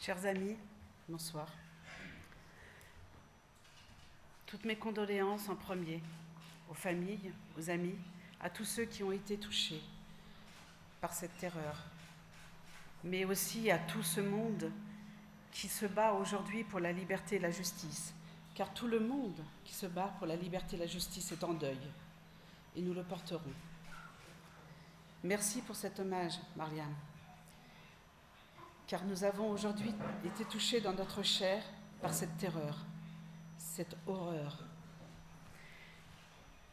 Chers amis, bonsoir. Toutes mes condoléances en premier, aux familles, aux amis, à tous ceux qui ont été touchés par cette terreur, mais aussi à tout ce monde qui se bat aujourd'hui pour la liberté et la justice, car tout le monde qui se bat pour la liberté et la justice est en deuil, et nous le porterons. Merci pour cet hommage, Mariam, car nous avons aujourd'hui été touchés dans notre chair par cette terreur, cette horreur.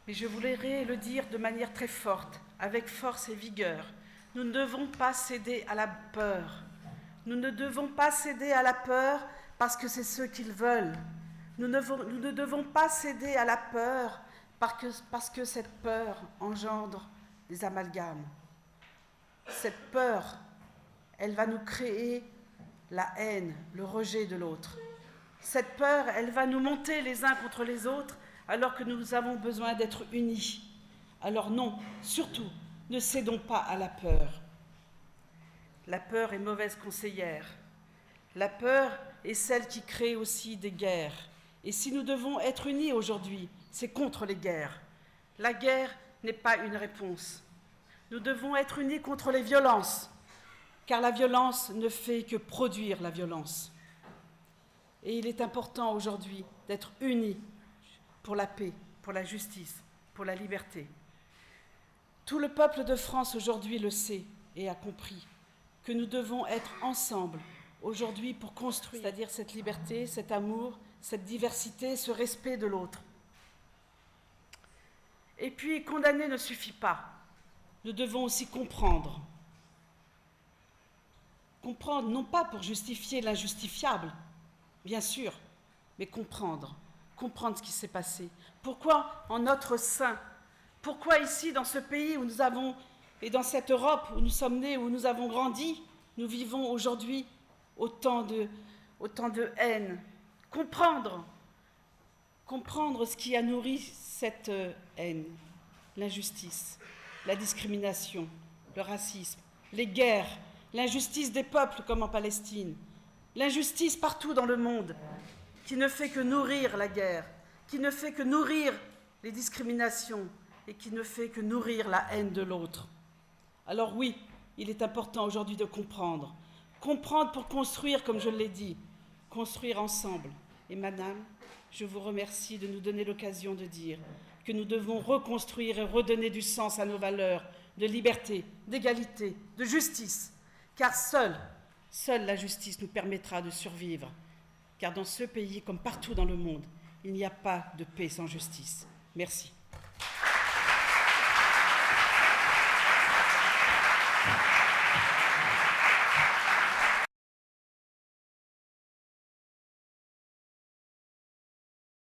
Mais je voudrais le dire de manière très forte, avec force et vigueur. Nous ne devons pas céder à la peur. Nous ne devons pas céder à la peur parce que c'est ce qu'ils veulent. Nous ne devons pas céder à la peur parce que cette peur engendre des amalgames. Cette peur, elle va nous créer la haine, le rejet de l'autre. Cette peur, elle va nous monter les uns contre les autres alors que nous avons besoin d'être unis. Alors non, surtout, ne cédons pas à la peur. La peur est mauvaise conseillère. La peur est celle qui crée aussi des guerres. Et si nous devons être unis aujourd'hui, c'est contre les guerres. La guerre n'est pas une réponse. Nous devons être unis contre les violences, car la violence ne fait que produire la violence. Et il est important aujourd'hui d'être unis pour la paix, pour la justice, pour la liberté. Tout le peuple de France aujourd'hui le sait et a compris que nous devons être ensemble aujourd'hui pour construire, c'est-à-dire cette liberté, cet amour, cette diversité, ce respect de l'autre. Et puis, condamner ne suffit pas. Nous devons aussi comprendre. Comprendre, non pas pour justifier l'injustifiable, bien sûr, mais comprendre ce qui s'est passé. Pourquoi en notre sein? Pourquoi ici, dans ce pays où nous avons, et dans cette Europe où nous sommes nés, où nous avons grandi, nous vivons aujourd'hui autant de haine? Comprendre ce qui a nourri cette haine, l'injustice, la discrimination, le racisme, les guerres, l'injustice des peuples comme en Palestine, l'injustice partout dans le monde, qui ne fait que nourrir la guerre, qui ne fait que nourrir les discriminations et qui ne fait que nourrir la haine de l'autre. Alors oui, il est important aujourd'hui de comprendre pour construire, comme je l'ai dit, construire ensemble. Et madame, je vous remercie de nous donner l'occasion de dire que nous devons reconstruire et redonner du sens à nos valeurs de liberté, d'égalité, de justice, car seule la justice nous permettra de survivre. Car dans ce pays, comme partout dans le monde, il n'y a pas de paix sans justice. Merci.